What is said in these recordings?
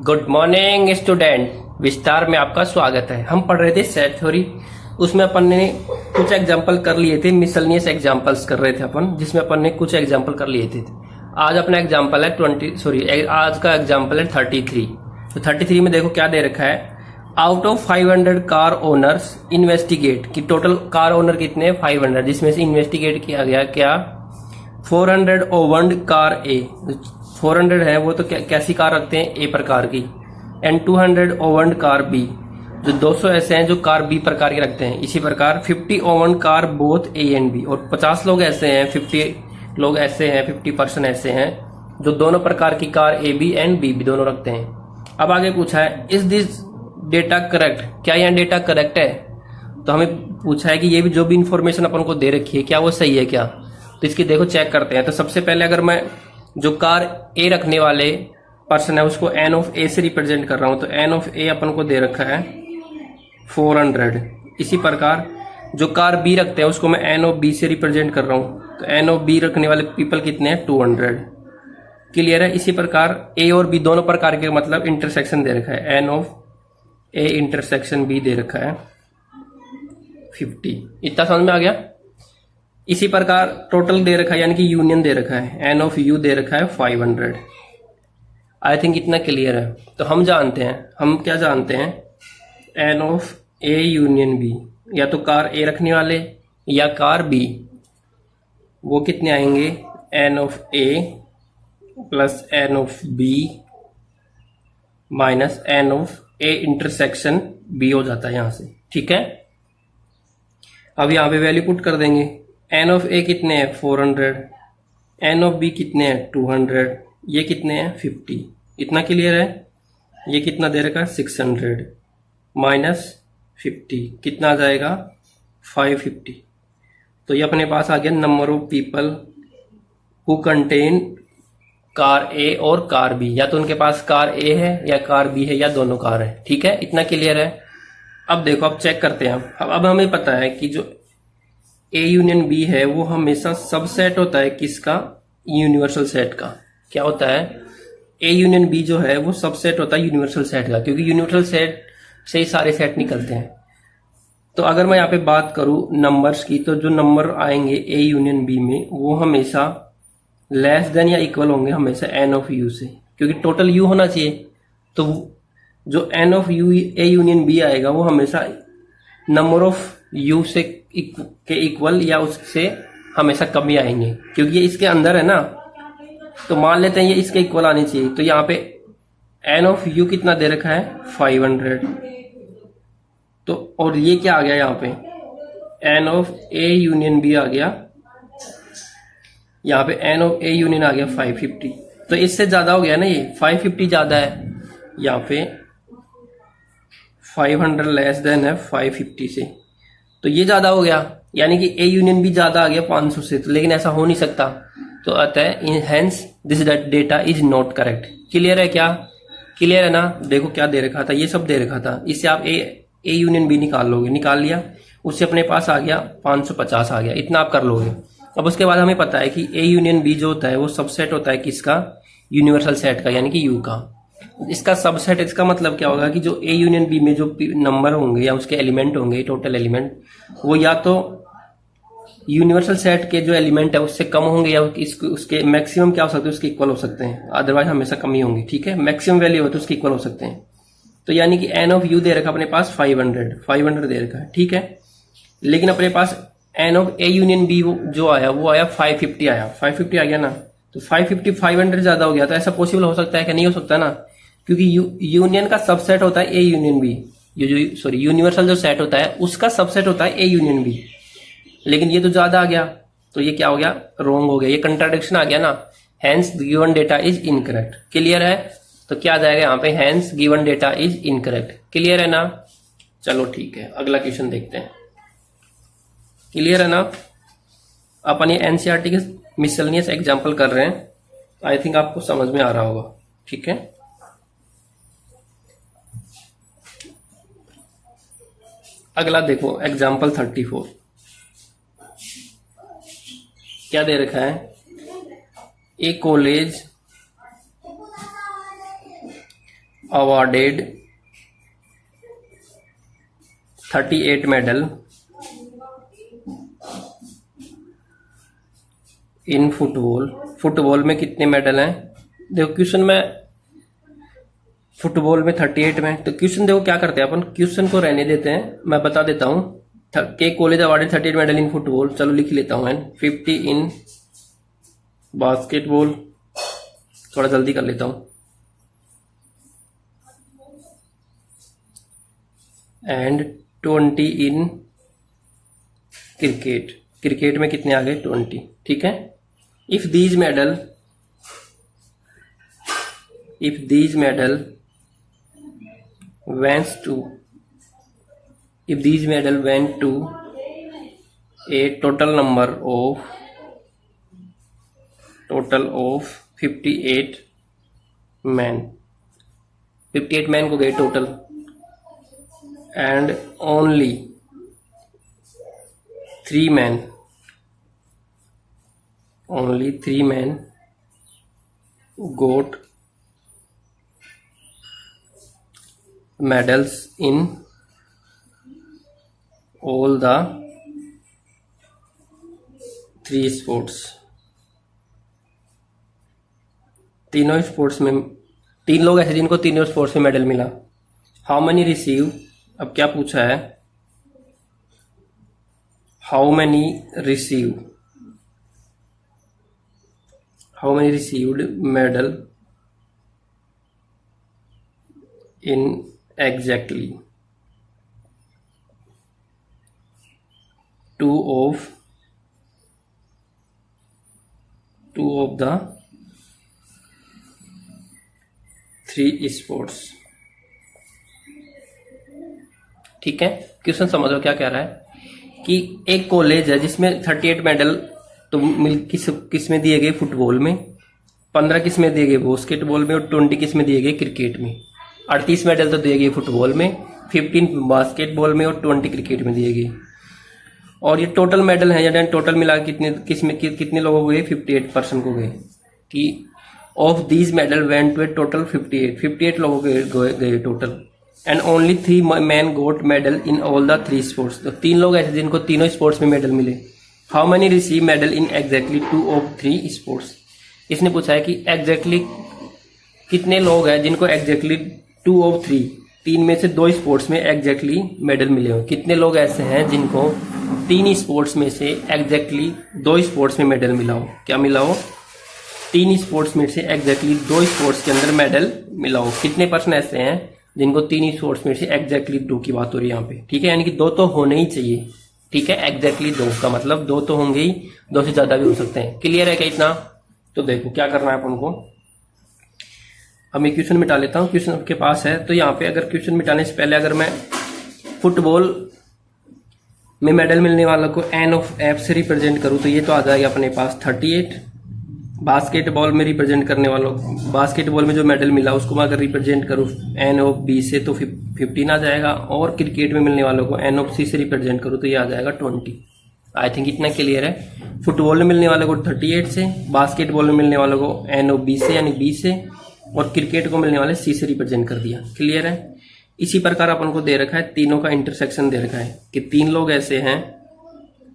Good morning student. विस्तार में आपका स्वागत है। हम पढ़ रहे थे सेट थ्योरी, उसमें अपन ने कुछ एग्जांपल कर लिए थे, मिसलनियस एग्जांपल्स कर रहे थे अपन, जिसमें अपन ने कुछ एग्जांपल कर लिए थे। आज अपना एग्जांपल है आज का एग्जांपल है 33। तो 33 में देखो क्या दे रखा है। Out of 500 car owners investigate, कि टोटल कार ओनर कितने 500, जिसमें से इन्वेस्टिगेट किया गया क्या 400 ओवर्ड कार ए। 400 है वो तो कैसी कार रखते हैं, ए प्रकार की, एंड 200 ओवर्ड कार बी, जो 200 ऐसे हैं जो कार बी प्रकार के रखते हैं। इसी प्रकार 50 owned car both A and B, और 50 लोग ऐसे हैं, 50 लोग ऐसे हैं, 50% ऐसे हैं जो दोनों प्रकार की car A B and B भी दोनों रखते हैं। अब आगे पूछा है इज दिस डेटा करेक्ट, क्या यह डेटा करेक्ट है। तो हमें पूछा है कि ये भी जो भी इंफॉर्मेशन अपन को दे रखी है क्या वो सही है क्या। तो इसकी देखो चेक करते हैं। तो सबसे पहले अगर मैं जो कार ए रखने वाले पर्सन है उसको एन ऑफ ए से रिप्रेजेंट कर रहा हूं, तो एन ऑफ ए अपन को दे रखा है 400। इसी प्रकार जो कार बी रखते हैं उसको मैं एन ऑफ बी से रिप्रेजेंट कर रहा हूं, तो एन ऑफ बी रखने वाले पीपल कितने हैं 200। क्लियर है। इसी प्रकार ए और बी दोनों प्रकार के मतलब इंटरसेक्शन दे रखा है, N of A intersection B दे रखा है 50। इतना समझ में आ गया। इसी प्रकार टोटल दे रखा है, यानी कि यूनियन दे रखा है, एन ऑफ यू दे रखा है 500। आई थिंक इतना क्लियर है। तो हम जानते हैं, हम क्या जानते हैं, N of A union B, या तो कार ए रखने वाले या कार बी, वो कितने आएंगे, N of A plus N of B minus N of A intersection B हो जाता है यहां से। ठीक है। अब यहां पे वैल्यू पुट कर देंगे। एन ऑफ ए कितने हैं 400, एन ऑफ बी कितने हैं 200, ये कितने हैं 50। इतना क्लियर है। ये कितना दे रखा है 600 माइनस 50 कितना आ जाएगा 550। तो ये अपने पास आ गया number of people who contain car A और कार बी, या तो उनके पास कार ए है या कार बी है या दोनों कार है। ठीक है, इतना क्लियर है। अब देखो, अब चेक करते हैं। अब हमें पता है कि जो ए यूनियन बी है वो हमेशा सबसेट होता है किसका, यूनिवर्सल सेट का। क्या होता है, ए यूनियन बी जो है वो सबसेट होता है यूनिवर्सल सेट का, क्योंकि यूनिवर्सल सेट से ही सारे सेट निकलते हैं। तो अगर मैं यहाँ पे बात करूं नंबर्स की, तो जो नंबर आएंगे ए यूनियन बी में वो हमेशा लेस देन या इक्वल होंगे हमेशा एन ऑफ यू से, क्योंकि टोटल यू होना चाहिए। तो जो N of U A union B आएगा वो हमेशा नंबर ऑफ यू से के इक्वल या उससे हमेशा कम ही आएंगे, क्योंकि ये इसके अंदर है ना। तो मान लेते हैं ये इसके इक्वल आनी चाहिए। तो यहाँ पे एन ऑफ यू कितना दे रखा है 500। तो और ये क्या आ गया यहाँ पे, n of A union B आ गया, यहाँ पे एन ऑफ ए यूनियन आ गया 550। तो इससे ज्यादा हो गया ना, ये 550 ज्यादा है, यहाँ पे 500 लेस देन है 550 से, तो ये ज्यादा हो गया, यानी कि ए यूनियन भी ज्यादा आ गया 500 से। तो लेकिन ऐसा हो नहीं सकता, तो आता है hence this data is not correct. Clear है क्या, क्लियर है ना। देखो क्या दे रखा था, ये सब दे रखा था, इससे आप ए यूनियन बी निकाल लोगे, निकाल लिया, उससे अपने पास आ गया 550 आ गया, इतना आप कर लोगे। अब उसके बाद हमें पता है कि ए यूनियन बी जो होता है वो सबसेट होता है किसका, यूनिवर्सल सेट का, यानी कि यू का। इसका सबसेट, इसका मतलब क्या होगा कि जो ए यूनियन बी में जो नंबर होंगे या उसके एलिमेंट होंगे, टोटल एलिमेंट, वो या तो यूनिवर्सल सेट के जो एलिमेंट है उससे कम होंगे, या उसके मैक्सिमम क्या हो सकते हैं, उसके इक्वल हो सकते हैं, अदरवाइज हमेशा कम ही होंगी। ठीक है, मैक्सिमम वैल्यू हो तो उसके इक्वल हो सकते हैं। तो यानी कि एन ऑफ यू दे रखा अपने पास 500 दे रखा है। ठीक है, लेकिन अपने पास n of A union B जो आया वो आया 550 आया, 550 आ गया ना। तो 550 500 ज्यादा हो गया, तो ऐसा पॉसिबल हो सकता है कि नहीं हो सकता ना, क्योंकि यूनियन का सबसेट होता है ए यूनियन बी, यूनिवर्सल जो सेट होता है उसका सबसेट होता है ए यूनियन बी, लेकिन ये तो ज्यादा आ गया, तो ये क्या हो गया, रॉन्ग हो गया, ये कंट्राडिक्शन आ गया ना। Hence given data is incorrect. Clear है। तो क्या आ जाएगा यहाँ पे, hence given data is incorrect. Clear है ना। चलो ठीक है, अगला क्वेश्चन देखते हैं। क्लियर है ना। अपन ये एनसीईआरटी के मिसलेनियस एग्जाम्पल कर रहे हैं, आई थिंक आपको समझ में आ रहा होगा। ठीक है, अगला देखो एग्जाम्पल 34। क्या दे रखा है, a college awarded 38 medal in football में कितने मेडल हैं? देखो क्वेश्चन में फुटबॉल में 38 में, तो क्वेश्चन देखो क्या करते हैं अपन, क्वेश्चन को रहने देते हैं, मैं बता देता हूं। के college awarded 38 medal in football, चलो लिख लेता हूं। एंड 50 इन बास्केटबॉल, थोड़ा जल्दी कर लेता हूं। एंड 20 इन क्रिकेट में कितने आ गए? 20। ठीक है। If these medal went to a total of 58 men, 58 man को गए total, and only 3 men got medals in all the 3 sports। तीनों स्पोर्ट्स में 3 लोग ऐसे जिनको तीनों स्पोर्ट्स में मेडल मिला। हाउ मैनी रिसीव, अब क्या पूछा है, how many received medal in exactly 2 of the 3 sports। ठीक है। क्वेश्चन समझो क्या कह रहा है कि एक कॉलेज है जिसमें 38 मेडल तो किस में दिए गए? फुटबॉल में। 15 किस में दिए गए? बास्केटबॉल में। और 20 किस में दिए गए? क्रिकेट में। 38 मेडल तो दिए गए फुटबॉल में, 15 बास्केटबॉल में और 20 क्रिकेट में दिए गए। और ये टोटल मेडल है, या टोटल मिला कितने लोगों को गए? 58% को गए। कि of these medal went to a total 58 लोगों को गए total, and only 3 man got medal in all the 3 sports. तो 3 लोग ऐसे जिनको तीनों स्पोर्ट्स में मेडल मिले। How many receive medal in exactly 2 of 3 sports. इसने पूछा है कि एग्जैक्टली कितने लोग हैं जिनको एग्जैक्टली 2 of 3 में से 2 स्पोर्ट्स में एग्जैक्टली मेडल मिले हो। कितने लोग ऐसे हैं जिनको 3 स्पोर्ट्स में से एग्जैक्टली 2 स्पोर्ट्स में मेडल मिला हो? क्या मिला हो? 3 स्पोर्ट्स में से एग्जैक्टली 2 स्पोर्ट्स के अंदर मेडल मिला हो। कितने परसेंट ऐसे हैं जिनको 3 स्पोर्ट्स में से एग्जैक्टली 2 की बात हो रही है यहाँ पे। ठीक है, यानी कि 2 तो होने ही चाहिए। ठीक है, एग्जैक्टली 2 का मतलब 2 तो होंगे ही, 2 से ज्यादा भी हो सकते हैं। क्लियर है क्या इतना? तो देखो क्या करना है अपन को। अब मैं क्वेश्चन मिटा लेता हूँ। क्वेश्चन आपके पास है तो यहाँ पे अगर क्वेश्चन मिटाने से पहले अगर मैं फुटबॉल में मेडल मिलने वालों को N of F से रिप्रेजेंट करूँ तो ये तो आ जाएगा अपने पास 38। बास्केटबॉल में रिप्रेजेंट करने वालों, बास्केटबॉल में जो मेडल मिला उसको मैं अगर रिप्रेजेंट करूँ N of B से तो 15 आ जाएगा। और क्रिकेट में मिलने वालों को N of C से रिप्रेजेंट करूँ तो ये आ जाएगा 20। आई थिंक इतना क्लियर है। फुटबॉल में मिलने वालों को 38 से, बास्केटबॉल में मिलने वालों को N of B से यानी B से, और क्रिकेट को मिलने वाले C से रिप्रेजेंट कर दिया। क्लियर है। इसी प्रकार अपन को दे रखा है, तीनों का इंटरसेक्शन दे रखा है कि 3 लोग ऐसे हैं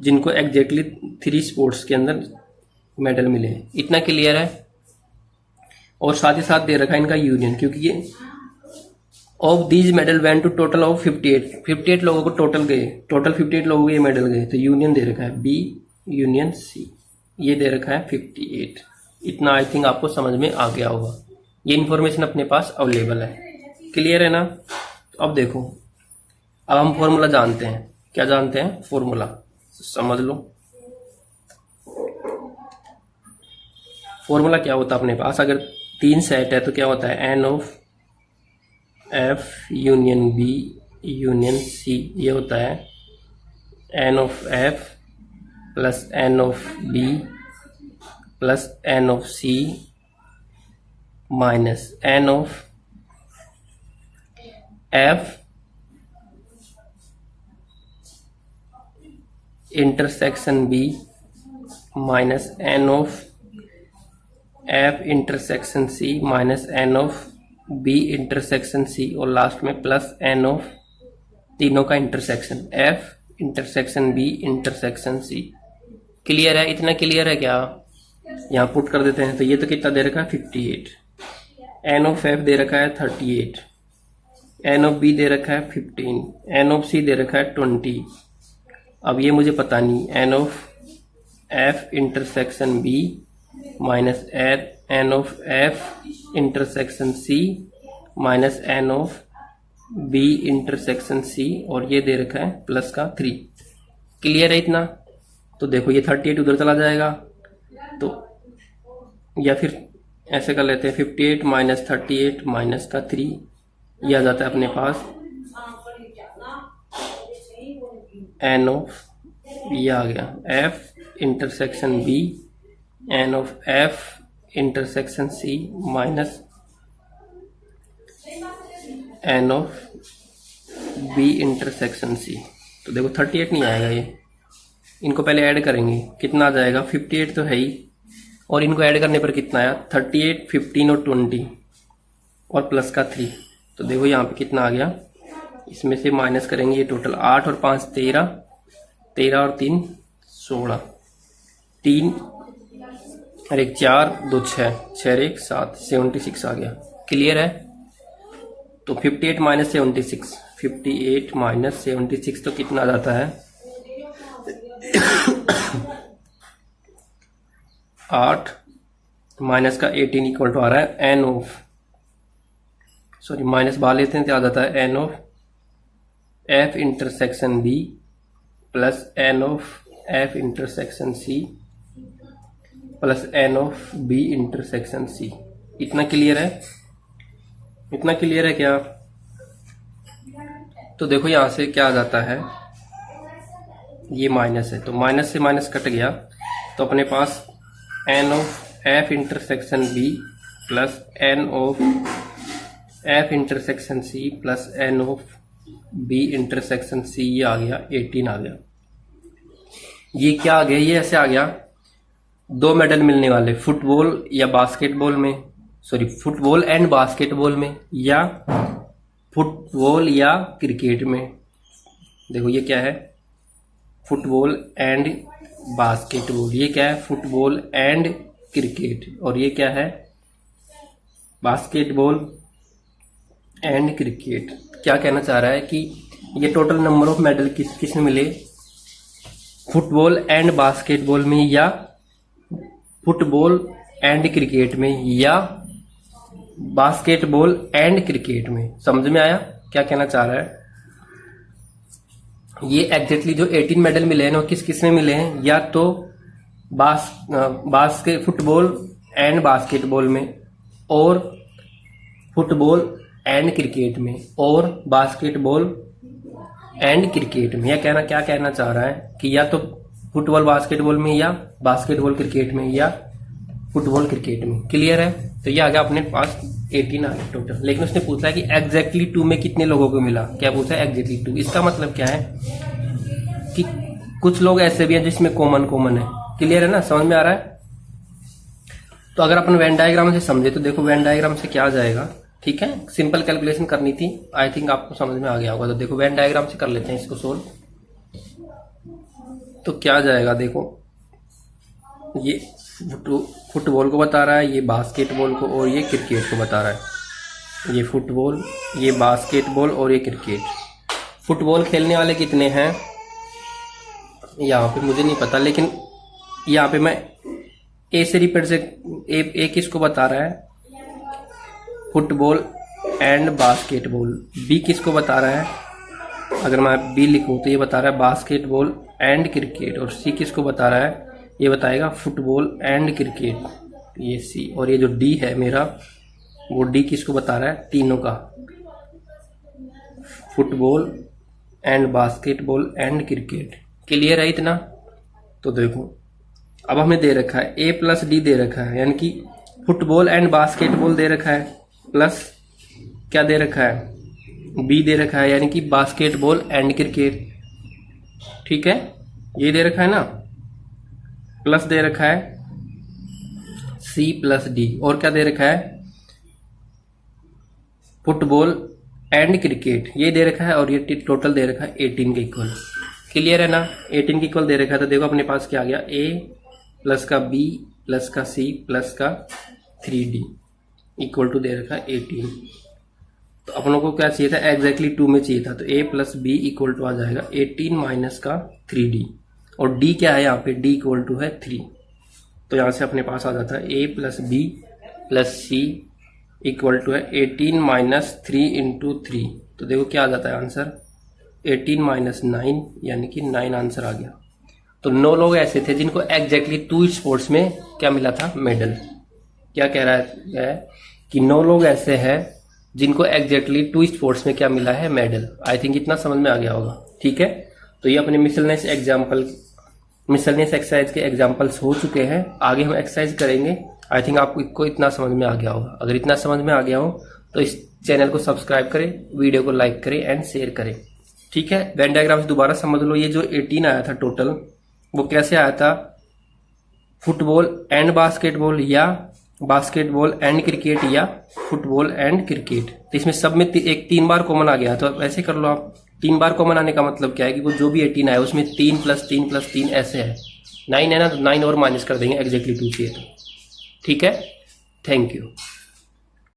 जिनको एग्जैक्टली 3 स्पोर्ट्स के अंदर मेडल मिले हैं। इतना क्लियर है। और साथ ही साथ दे रखा है इनका यूनियन, क्योंकि ये of these medal went to total of 58 लोगों को टोटल 58 लोगों को ये मेडल गए। तो यूनियन दे रखा है B यूनियन C, ये दे रखा है 58। इतना आई थिंक आपको समझ में आ गया होगा। ये इन्फॉर्मेशन अपने पास अवेलेबल है। क्लियर है ना? तो अब देखो, अब हम फॉर्मूला जानते हैं। क्या जानते हैं? फॉर्मूला समझ लो। फॉर्मूला क्या होता है अपने पास? अगर 3 सेट है तो क्या होता है? N of F union B union C। ये होता है N of F plus N of B plus N of C minus N of F intersection B minus N of F intersection C minus N of B intersection C और last में plus N of तीनों का intersection F intersection B intersection C. Clear है? इतना clear है क्या? यहाँ put कर देते हैं। तो ये तो कितना दे रखा है 58, एन ऑफ एफ दे रखा है 38, एन ऑफ बी दे रखा है 15, एन ऑफ सी दे रखा है 20। अब ये मुझे पता नहीं, N of F intersection B minus N of F intersection C minus N of B intersection C और ये दे रखा है प्लस का 3। क्लियर है इतना? तो देखो ये 38 उधर चला जाएगा, तो या फिर ऐसे कर लेते हैं 58 माइनस 38 माइनस का 3, ये आ जाता है अपने पास एन ऑफ, ये आ गया F intersection B N of F intersection C minus N of B intersection C. तो देखो 38 नहीं आएगा, ये इनको पहले ऐड करेंगे, कितना आ जाएगा 58 तो है ही, और इनको ऐड करने पर कितना आया 38 15 और 20 और प्लस का 3। तो देखो यहाँ पे कितना आ गया, इसमें से माइनस करेंगे, ये टोटल 8 और 5 13, 13 और 3 16, 3 और 1 4 2 6, 6 और 1 7, 76 आ गया। क्लियर है? तो 58 माइनस 76, 58 माइनस 76 तो कितना आ जाता है 8 माइनस का 18 इक्वल टू आ रहा है एन ऑफ, सॉरी माइनस बाहर लेते हैं तो आ जाता है N of F intersection B plus N of F intersection C plus N of B intersection C. इतना क्लियर है? इतना क्लियर है क्या? तो देखो यहां से क्या आ जाता है, ये माइनस है तो माइनस से माइनस कट गया, तो अपने पास n of F intersection B plus N of F intersection C plus N of B intersection C, ये आ गया 18 आ गया। ये क्या आ गया, ये ऐसे आ गया 2 मेडल मिलने वाले फुटबॉल या बास्केटबॉल में, सॉरी फुटबॉल एंड बास्केटबॉल में या फुटबॉल या क्रिकेट में। देखो ये क्या है फुटबॉल एंड बास्केटबॉल, ये क्या है फुटबॉल एंड क्रिकेट, और ये क्या है बास्केटबॉल एंड क्रिकेट। क्या कहना चाह रहा है कि ये टोटल नंबर ऑफ मेडल किस में मिले, फुटबॉल एंड बास्केटबॉल में या फुटबॉल एंड क्रिकेट में या बास्केटबॉल एंड क्रिकेट में। समझ में आया क्या कहना चाह रहा है? ये एग्जैक्टली जो 18 मेडल मिले हैं वो किस किस में मिले हैं, या तो बास्केट फुटबॉल एंड बास्केटबॉल में और फुटबॉल एंड क्रिकेट में और बास्केटबॉल एंड क्रिकेट में। यह कहना क्या कहना चाह रहा है कि या तो फुटबॉल बास्केटबॉल में या बास्केटबॉल क्रिकेट में या फुटबॉल क्रिकेट में। क्लियर है? तो ये आ गया अपने पास 18 आ गया टोटल। लेकिन उसने पूछा है कि एग्जैक्टली 2 में कितने लोगों को मिला। क्या पूछा है? एग्जैक्टली 2। इसका मतलब क्या है कि कुछ लोग ऐसे भी हैं जिसमें कॉमन है। क्लियर है ना? समझ में आ रहा है? तो अगर अपन वेन डायग्राम से समझे तो देखो वेन डायग्राम से क्या आ जाएगा। ठीक है, सिंपल कैलकुलेशन करनी थी, आई थिंक आपको समझ में आ गया होगा। तो देखो वेन डायग्राम से कर लेते हैं इसको सोल्व। तो क्या आ जाएगा, देखो ये फुटबॉल को बता रहा है, ये बास्केटबॉल को, और ये क्रिकेट को बता रहा है। ये फुटबॉल, ये बास्केटबॉल और ये क्रिकेट। फुटबॉल खेलने वाले कितने हैं यहाँ पे मुझे नहीं पता, लेकिन यहाँ पे मैं ए से रिप्रेजेंट ए किसको बता रहा है, फुटबॉल एंड बास्केटबॉल। बी किसको बता रहा है, अगर मैं बी लिखूं तो ये बता रहा है बास्केटबॉल एंड क्रिकेट। और सी किसको बता रहा है, ये बताएगा फुटबॉल एंड क्रिकेट, ये सी। और ये जो डी है मेरा, वो डी किसको बता रहा है, तीनों का, football and basketball and cricket. Clear है इतना? तो देखो अब हमें दे रखा है ए प्लस डी दे रखा है, यानी कि फुटबॉल एंड बास्केटबॉल दे रखा है, प्लस क्या दे रखा है, बी दे रखा है, यानी कि बास्केटबॉल एंड क्रिकेट। ठीक है, ये दे रखा है ना, प्लस दे रखा है सी प्लस डी, और क्या दे रखा है, फुटबॉल एंड क्रिकेट ये दे रखा है और ये टोटल दे रखा है 18 के इक्वल। क्लियर है ना? 18 के इक्वल दे रखा है तो देखो अपने पास क्या आ गया, a प्लस का b प्लस का c प्लस का 3d इक्वल टू दे रखा है 18। तो अपनों को क्या चाहिए था, एग्जैक्टली 2 में चाहिए था, तो a plus B equal to आ जाएगा 18 माइनस का 3d और d क्या है यहाँ पे, d इक्वल टू है 3। तो यहाँ से अपने पास आ जाता है a plus B plus C equal to है 18 माइनस 3 इंटू 3। तो देखो क्या आ जाता है आंसर, 18 माइनस 9 यानी कि 9 आंसर आ गया। तो 9 लोग ऐसे थे जिनको एग्जैक्टली 2 स्पोर्ट्स में क्या मिला था, मेडल। क्या कह रहा है कि 9 लोग ऐसे हैं जिनको एग्जैक्टली 2 स्पोर्ट्स में क्या मिला है, मेडल। आई थिंक इतना समझ में आ गया होगा। ठीक है, तो ये अपने मिसलनेस एक्सरसाइज के एग्जाम्पल्स हो चुके हैं। आगे हम एक्सरसाइज करेंगे। आई थिंक आपको इतना समझ में आ गया होगा। अगर इतना समझ में आ गया हो तो इस चैनल को सब्सक्राइब करें, वीडियो को लाइक करें एंड शेयर करें। ठीक है, वेन डायग्राम्स दोबारा समझ लो। ये जो 18 आया था टोटल, वो कैसे आया था, फुटबॉल एंड बास्केटबॉल या बास्केटबॉल एंड क्रिकेट या फुटबॉल एंड क्रिकेट। तो इसमें सब में एक 3 बार कॉमन आ गया। तो ऐसे कर लो आप, 3 बार कॉमन आने का मतलब क्या है कि वो जो भी 18 आया उसमें 3 प्लस 3 प्लस 3 ऐसे है। 9 है ना, तो 9 और माइनस कर देंगे, एग्जैक्टली 2 चाहिए तो। ठीक है, थैंक यू।